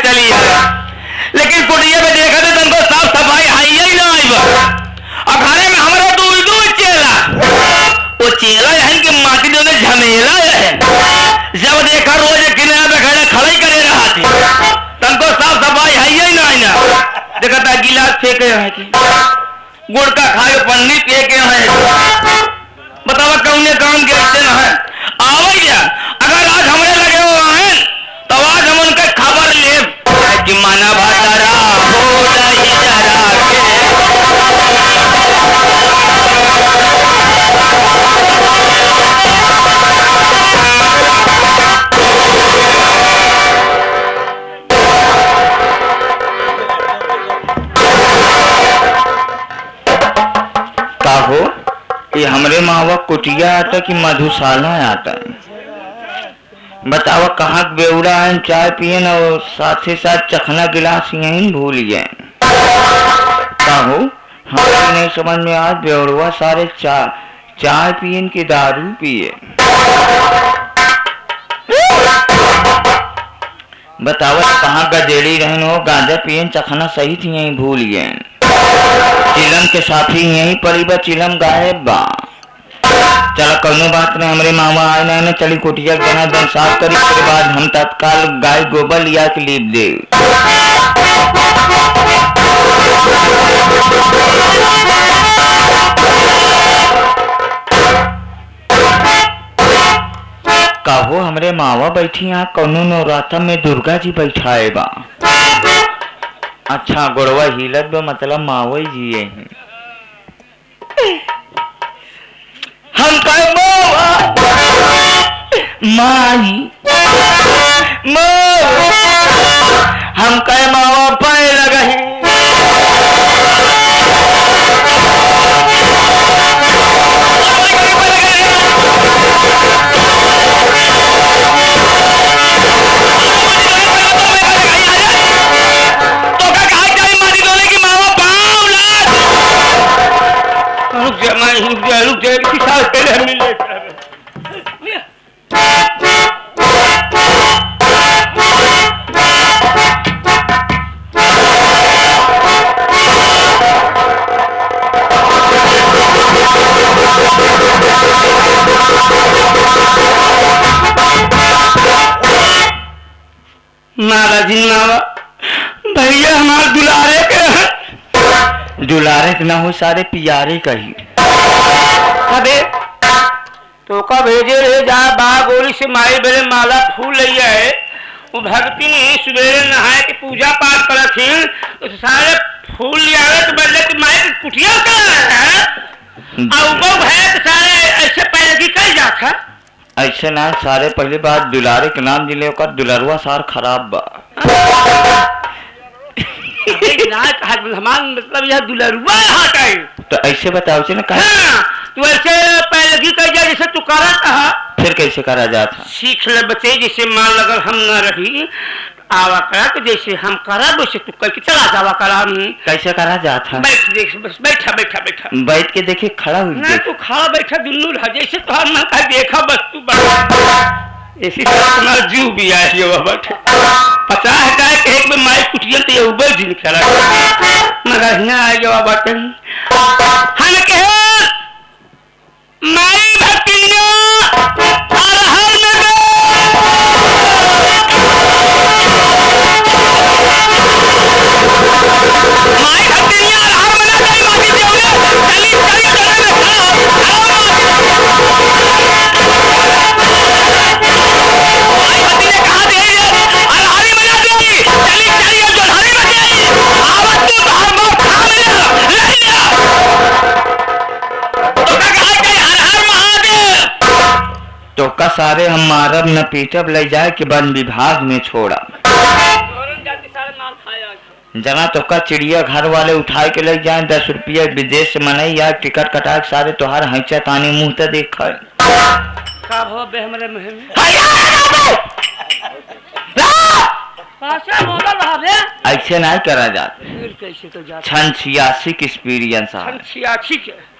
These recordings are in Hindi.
चली है, लेकिन कुटिया में देखा तो तुमको साफ सफाई है ही ना आई बा। और घरे में हमारा दो चेला, वो चेला है कि माटी दोने झमेला है, जब देखा रोज किनारे पे खड़े खड़े करे रहा थी, तुमको साफ सफाई है ही ना आई ना। देखा था गिलास फेंके है कि गुड़ का खाए पन्नी फेंके है, बतावा कौन काम के ऐसे ना है आवई जा। अगर आज हमरे लगे हो हैं तो आज हम उनका खबर ले कि माना भातारा हो नहीं जरा का हो ये हमरे मावा कुटिया आता कि मधुशाला आता है। बतावा कहाँ बेउड़ा है, चाय पिए ना और साथ ही साथ चखना गिलास यहीं भूल गए। हो हमें नहीं समझ में आज बेउड़वा सारे चाय पिए की दारू पिए। बतावा कहाँ गजेड़ी रहन हो, गांजा पिए चखना सही थी यहीं भूल गए। चिलम के साथी यहीं पड़ी बा, चिलम गायब बा। चलो कौनो बात नहीं, हमारे मामा आए ना चली कुटिया गना दन साफ करी, उसके बाद हम तत्काल गाय गोबर लिया के लीप दे। कहो हमरे मावा बैठी यहाँ कौनो नवरात्र में दुर्गा जी बैठाए बा। अच्छा गोड़वा हिलत बा, मतलब मावई जिए हैं। हम कहे माई हम कहे मावा पाए लगा भैया हमारे दुलारे के दुलारे ना हो सारे पियारे कही अबे तो का भेजे रे जा बागोरी से माई बेले माला फूल लिया है। वो भक्ति सवेरे नहाए के पूजा पाठ करथिन तो सारे फूल लिया तो बदले के माई की कुटिया कर है और वो है तो सारे ऐसे पहले की कई जात है ऐसे ना सारे पहली बात दुलारे के नाम जिले का दुलरवा सार खराब बा। मतलब यह दुलरुआ हटा है तो ऐसे बताओ से ना हाँ, तू ऐसे पहले की कह जा जैसे तू करा था फिर कैसे करा जाता सीख ले बच्चे जैसे मान लगा हम न रही आवा करा तो जैसे हम करा वैसे तू कह के चला जावा करा कैसे करा जाता बैठ देख बस बैठा बैठा बैठा बैठ के देखे खड़ा हुई ना तू खड़ा बैठा दुन्नू रह जैसे तो हम का देखा बस तू ऐसी तुम्हारा जीव भी आया ये बैठे 50 का एक में माई कुटिया तो ये उबर दिन करा मगर यहाँ आ जावा बटन हम कहे माई भक्तिया हर हर नगर माई भक्तिया हर हर नगर माटी देवले चली चली चली माई भक्तिया कहा दे हर हरी बना दे चली चली जो हरी बजाई आवाज तो बाहर मार खा ले तो का सारे हम मारब न पीटब ले जाए कि वन विभाग में छोड़ा जना तो का चिड़िया घर वाले उठाए के ले जाए 10 रुपया विदेश से मनाई या टिकट कटा के सारे तोहार हैचा तानी मुंह ते देख ऐसे नहीं करा जाता सन 86 की एक्सपीरियंस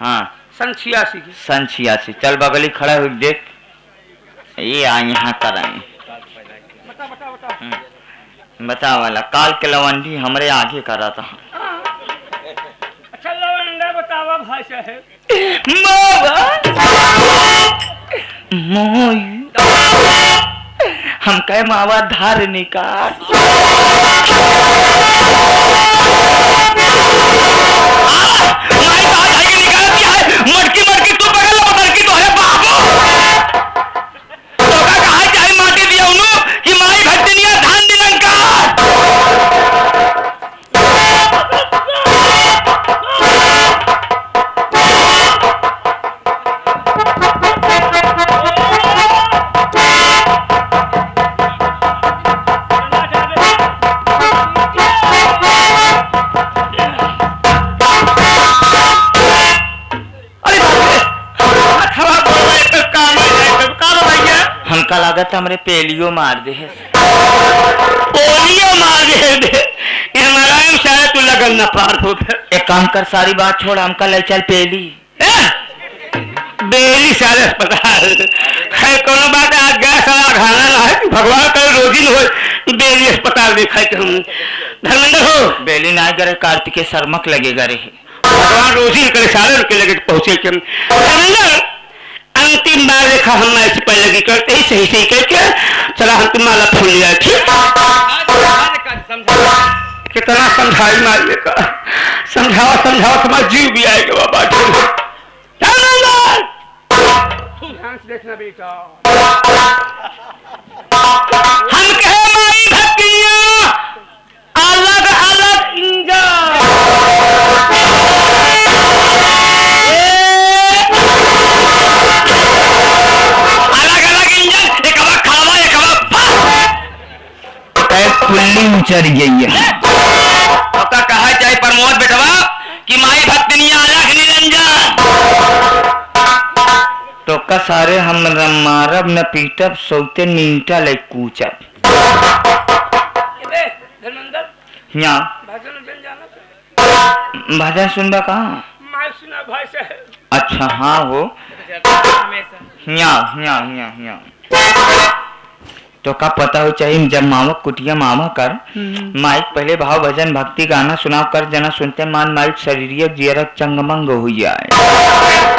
हाँ सन 86 चल बगली खड़ा हुई देख ये आ यहाँ कराएं बता वाला काल के लवंडी हमरे आगे करा था। अच्छा लवंडा बतावा भाई साहब। हम कहे मावा धार निकाल मटकी मटकी तू पकड़ लो मटकी तो है बाबू तो का कहा जाए माटी दिया उन्हों कि माई भट्टनिया धान दिलन का हमका लागत हमरे पेलियो मार दे पोलियो मार दे हमारा शायद तू लगन न पार हो। एक काम कर सारी बात छोड़ हमका ले चल पेली बेली सारे अस्पताल है कोनो बात आज गया सारा खाना ना है भगवान का रोजी न हो बेली अस्पताल देखा के हम धर्मेंद्र हो बेली ना करे कार्तिक शर्मक लगेगा रे भगवान रोजी करे सारे के लगे पहुंचे के धर्मेंद्र अंतिम बार देखा हम ऐसे पहले की करते ही सही सही करके चला हम तुम्हारा फूल लिया ठीक कितना समझाई मारिए का समझावा समझावा तुम्हारा जीव भी आएगा बाबा देखना बेटा हम कहे माई भक्तियां अलग अलग इंजन फुल्ली उचर गई है तो कहा जाए प्रमोद बेटवा कि माई भक्तनिया अलग निरंजन तो का सारे हम मारब न पीटब सौते नींटा ले कूचब यहाँ भजन सुनबा कहाँ भाई साहब। अच्छा हाँ हो यहाँ तो का पता हो चाहिए जब मामा कुटिया मामा कर माइक पहले भाव भजन भक्ति गाना सुनाव कर जना सुनते मान माइक शरीरिया जियरक चंगमंग हो जाए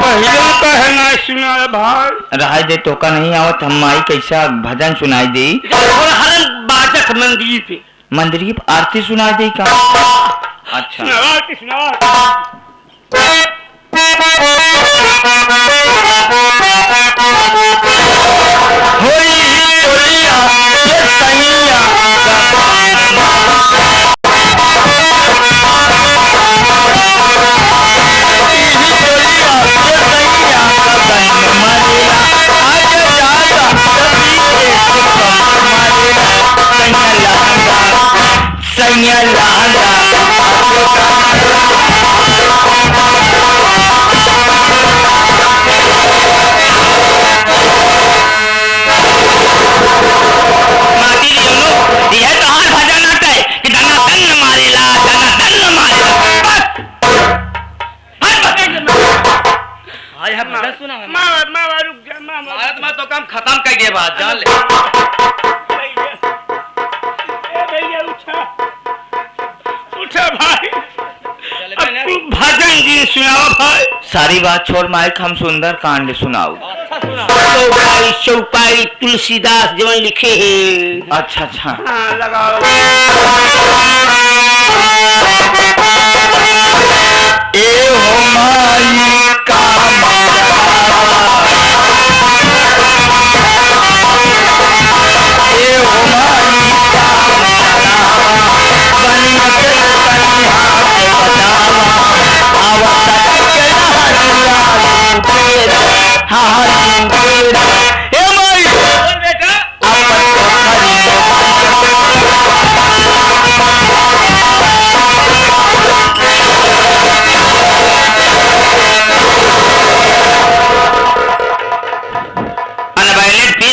पहले कहना सुना भाई रहा दे तो का नहीं आवत हम माइक कैसा भजन सुनाई दे हर बाजक मंदिर पे मंदिर की आरती सुनाई दे का अच्छा तो काम खत्म कर दिए बात जान ले उठा भाई भजन जी सुनाओ भाई सारी बात छोड़ माइक हम सुंदर कांड सुनाओ चौपाई चौपाई तुलसीदास जीवन लिखे हैं अच्छा अच्छा हाँ लगाओ ए हो माई का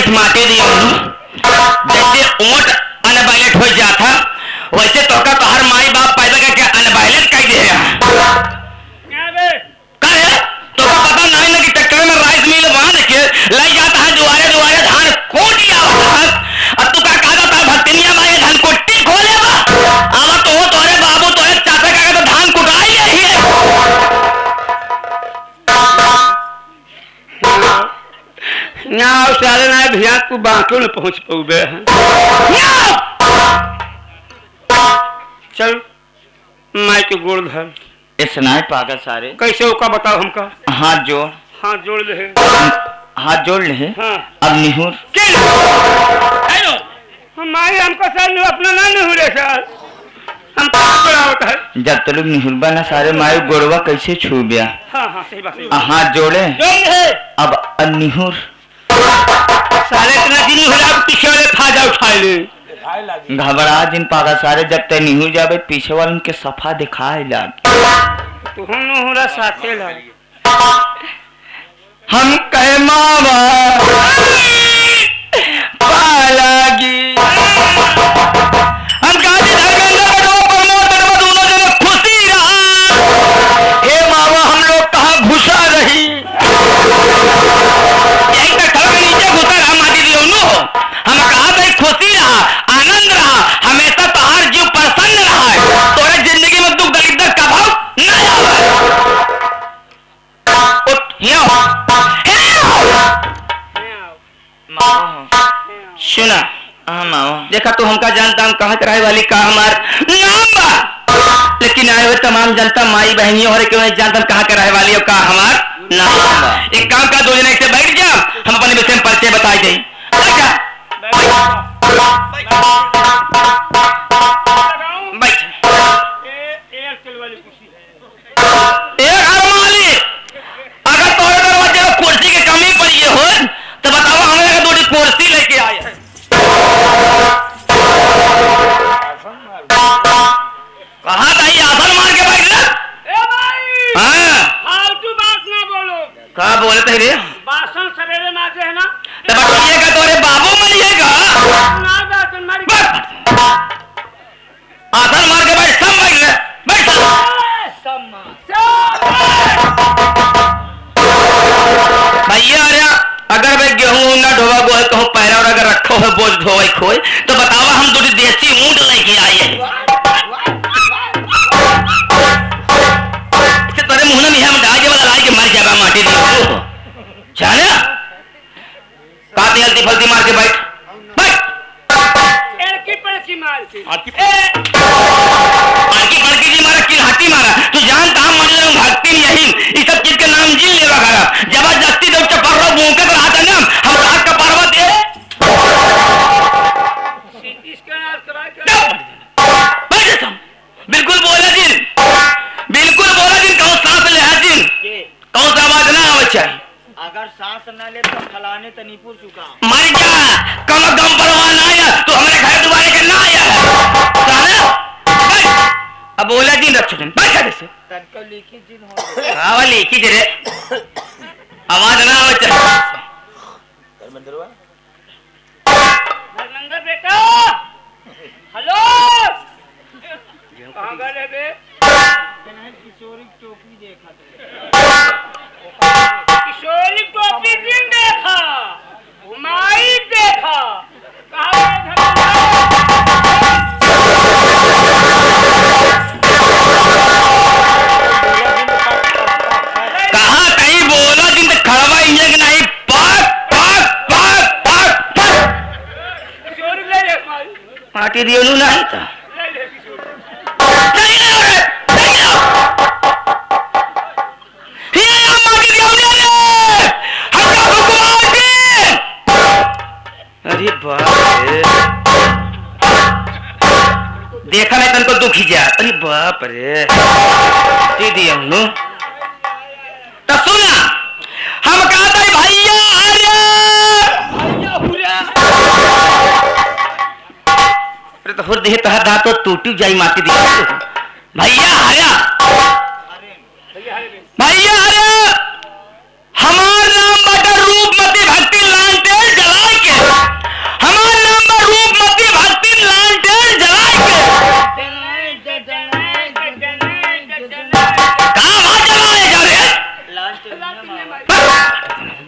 माटे दिया जैसे ऊंट अनबाइलेट हो जाता वैसे तो का हर माई बाप पैदा करके अनबाइलेट कर दे तो का पता नहीं ना कि ट्रैक्टर में राइस मिल बांध के ले जाता है दुआरे दुआरे धान कोट लिया और तू का कहा था भक्तनिया माई धान कोटी खोल ना तू बांको न पहुंच पऊबे हैं। चल माई के गोड़ धर। इतना ही पागल सारे। कैसे होगा बताओ हमका। हाथ जोड़। हाथ जोड़ ले। हाथ जोड़ ले। हाँ। अब निहुर। माई हमको सर अपना ना निहुरे सर। हम होता है। जब तक लोग निहुरबा ना सारे माई गोड़वा कैसे छू गया। हाँ हाँ सही बात। हाथ जोड़े। अब निहुर। सारे इतना दिन निहुरा पीछे वाले फाजा उठाए ले। घबरा जिन पागा सारे जब तक निहुर जाबे पीछे वाले उनके सफा दिखाए लाग। तू हम निहुरा साथे ला। हम कहे मामा पालागी हम काजी धर्मेंद्र को प्रमोद में दोनों जने खुशी रहा। हे मामा हम लोग कहाँ घुसा रही। यही तक थोड़ा नीचे घुसा रहा माटी दियो नो। हम कहा भाई खुशी रहा आनंद रहा हमेशा तोहार जीव प्रसन्न रहा है। तोरे जिंदगी में दुख दरिद्र का भाव न आवे। सुना देखा तो हमका जानता हम कहाँ रहे वाली का हमार नाम बा। लेकिन आए हुए तमाम जनता माई बहनियों और क्यों नहीं जानता कहाँ के रहे वाली का हमार नाम बा। एक काम का 2 जने से बैठ जा हम अपने विषय में परिचय बताई दे। अगर तोरे दरवाजे में कुर्सी की कमी पड़ी हो तो बताओ हमें दो कुर्सी लेके आए हैं। कहा था ये आसन मार के बैठ ले। हाँ फालतू बात ना बोलो। कहा बोलते हैं रे बासन सवेरे माजे है ना। तो बटिएगा तो अरे बाबू मनिएगा। ना बासन मारी आसन मार के बैठ सब बैठ ले बैठ भैया। अरे अगर वे गेहूं ना ढोवा गो है कहूँ पैरा और अगर रखो है बोझ धोए खोए तो बतावा हम 2 देसी ऊंट लेके आए हैं। तेरे मुंह में हम डाल के वाला लाई के मर जाएगा माटी दियो जाने काती हल्दी फल्दी मार के बैठ बैठ एड़की पड़की मार के आकी पड़की जी मारा कि हाथी मारा तू जानता हम मंडल में भक्ति नहीं इस सब चीज के नाम जी लेवा करा जबरदस्ती दो चपरवा भूंकत रहा था ना हम रात का पर्वत है सीटी स्कैन करा के बैठ जा बिल्कुल बोला जिन बिल्कुल बोला जिन कौन सांस ले है जिन कौन सा आवाज ना आवे चाहिए। अगर सांस न ले तो फलाने तनीपुर चुका मर जा कम दम परवाह ना आया तो हमारे घर दोबारा के ना आया है। अब बोला दिन रख छन बैठ जा तनको लिखी जिन हो हां वाली की जरे आवाज ना आवे चाहिए। धर्मेंद्र बेटा हेलो कहां गए बे। किशोरी टोपी देखा किशोरी टोपी दिन देखा माई देखा कहां कहीं बोला दिन खड़वा इंजन नहीं पाक पाक पाक पाक पाक किशोरी ले ले माई पार्टी दियो नहीं था ले ले किशोरी अरे बाप रे देखा नहीं तनको दुखी जा। अरे बाप रे दीदी हम तो सुना हम कहते भैया अरे तो हो देह तह दांत तो टूटी जाई माटी दी भैया आया भैया अरे हमार नाम बटा रूपमती भक्ति लालटेन जला के हमार नाम बा रूपमती भक्ति लालटेन जला के कहाँ वहां जलाए जा रहे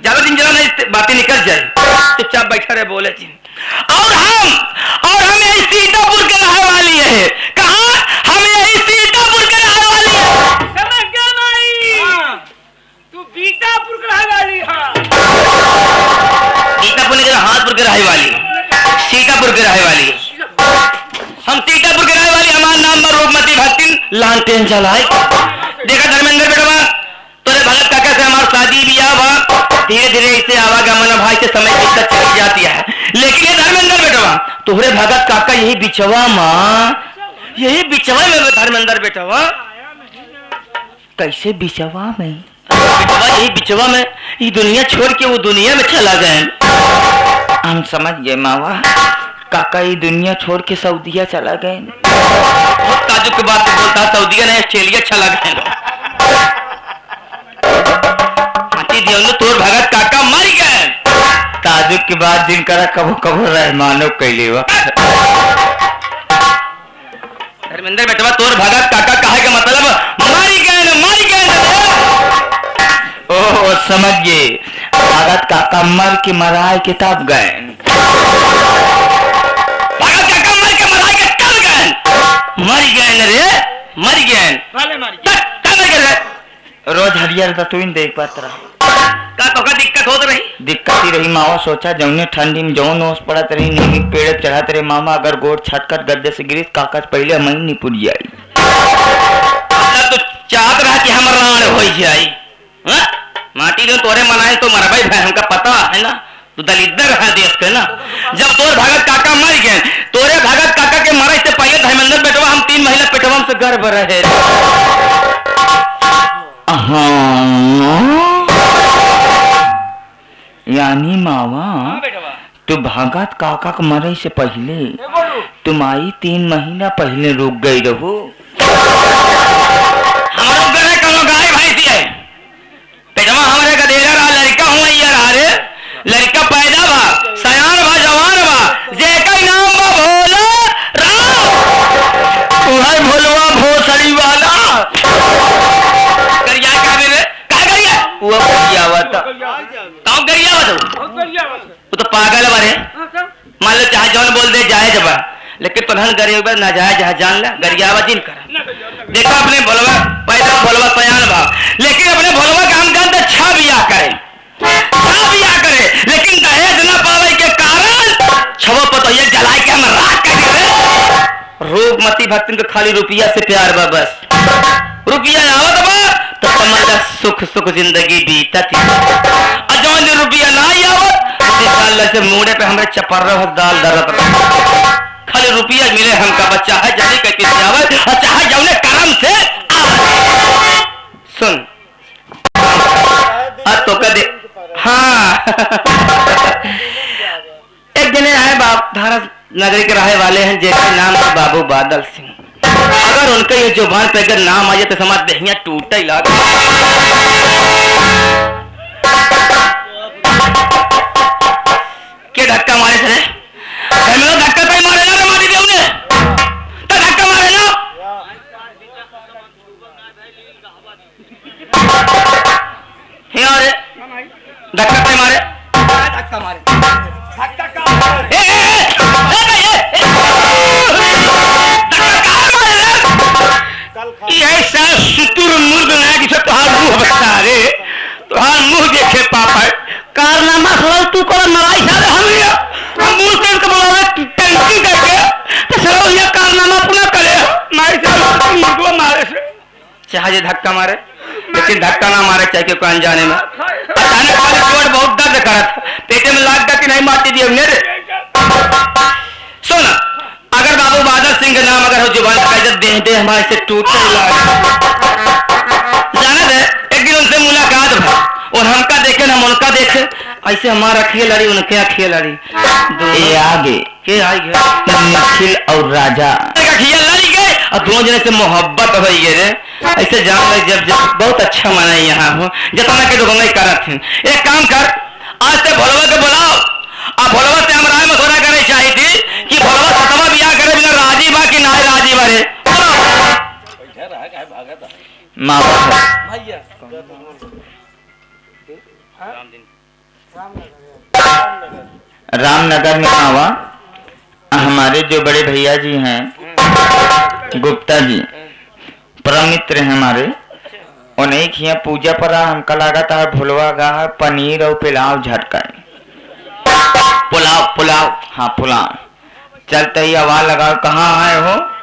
ज्यादा दिन जला नहीं बातें निकल जाए चुपचाप बैठा रहे बोले थी। और हम यही सीतापुर के रहने वाली है। कहा हम यही सीतापुर के रहने वाली है। समझ गया माई तू बीतापुर का वाली हां सीतापुर के हाथपुर के के रहे वाली हम सीतापुर के रहे वाली हमारा नाम बा रूपमती भक्ति लालटेन जलाए देखा धर्मेंद्र बेटवा तोरे भगत काका से हमार शादी बियाह बा धीरे धीरे इसे आवागमन भाई से समय दिक्कत चली जाती है लेकिन ये धर्मेंद्र बेटवा तोहरे भगत काका यही बिचवा में धर्मेंद्र बेटवा कैसे बिचवा में बेटवा यही बिचवा में ये दुनिया छोड़ के वो दुनिया में चला गए हम समझ गए मावा काका ये दुनिया छोड़ के सऊदीया चला गए बहुत ताजुब की बात बोलता सऊदीया नहीं ऑस्ट्रेलिया चला गए तोर भगत काका मर गए ताजुब के बाद दिन करा कबो कबो रहमानो कैले धर्मेंद्र बेटवा तोर भगत काका कहे के मतलब मर गए ओह समझ गए भगत काका मर के मराए के तब गए भगत काका मर के मराए के तब गए मर गए रोज हरियर का तू देख पाता रहा का दिक्कत होत रही दिक्कत ही रही मावा सोचा जौने ठंडी में जौन ओस पड़त रही नीली पेड़ चढ़ाते रहे मामा अगर गोड़ छटकर गद्दे से गिरी काका पहले महीने पुर जाई तो चाहत रहा कि हम राण हो जाई माटी ने तोरे मनाए तो मरबाई भाई हमका पता है ना तू दलिद्र है देश के ना जब तोर भगत काका मर गए तोरे भगत काका के मरे से पहले धर्मेंद्र बेटवा हम 3 महीना पेटवा से गर्भ रहे यानी मावा तू भगत काका के मरे से पहले तुम आई 3 महीना पहले रुक गई रहो हम रुक गए कौन गाय भैंसी है पेटवा हमारे गधेरा रहा लड़का हुआ रहा रे लड़का पैदा बा सयान बा जवान बा जेका नाम बा भोला राम तुम्हारे भोलवा भोसड़ी वाला करिया का बे का करिया वो करिया आवता कौन करिया आवता वो तो पागल बारे मान लो चाहे जौन बोल दे जाए जबा लेकिन तोहन गरीब ना जाए जहां जान ला गरियावा दिन कर देखा अपने भोलवा पैदा भोलवा सयान बा लेकिन अपने भोलवा काम कर तो अच्छा बियाह करे लेकिन दहेज न पावे के कारण छवो पतोये जलाए के हम राख कर दे रूपमती भक्तिन के खाली रुपया से प्यार बा बस रुपया आवत बा तो समझ सुख सुख जिंदगी बीतत और जौन रुपया ना आवत साल से मुड़े पे हमरे चपर दाल दरत खाली रुपया मिले हमका बच्चा है जल्दी कहते आवत और चाहे जौने कर्म से सुन तो कदे हाँ एक जने आए बाप धारा नगरी के रहे वाले हैं जिनके नाम है बाबू बादल सिंह अगर उनका ये जुबान पे अगर नाम आ जाए तो समाज दहिया टूटा ही लाग के धक्का मारे से धक्का पे मारे ना मारी दे उन्हें तो धक्का मारे ना धक्का पे मारे धक्का मारे ऐसा सुतुर मुर्ग ना जिसे तुहार मुंह बता रे तुहार मुंह देखे पापा कारनामा सवाल तू को मराई सारे हम मुंह से को बोला टंकी करके तो सरो ये कारनामा पुनः करे मारी से मुर्गो मारे से चाहे धक्का मारे लेकिन धक्का ना मारे चाहिए कोई अनजाने में अचानक वाली चोट बहुत दर्द करत पेटे में लाग कि नहीं मारती दी हमने सुन अगर बाबू बादल सिंह का नाम अगर हो जुबान का इज्जत दे हमारे से टूटने जाना दे एक दिन उनसे मुलाकात भई और हमका देखे ना उनका देखे ऐसे हमारा खेल लड़ी उनके खेल लड़ी ये आगे के आगे निखिल और राजा का खेल लड़ी गए और दोनों जने से मोहब्बत हो गई रे ऐसे जान ले जब बहुत अच्छा मना यहाँ हो जितना के लोग नहीं करत हैं एक काम कर आज से भोलवा के बुलाओ और भोलवा से हम राय मशवरा करे चाहिए थी कि भोलवा सतवा बियाह करे बिना राजी बा कि ना राजी बा रे माँ भैया रामनगर में आवा हमारे जो बड़े भैया जी हैं गुप्ता जी परमित्र हैं हमारे उन्हें की पूजा पर हमका लगा था भुलवा गा पनीर और पुलाव झटका पुलाव हाँ पुलाव चलते ही आवाज लगाओ, कहाँ आए हो?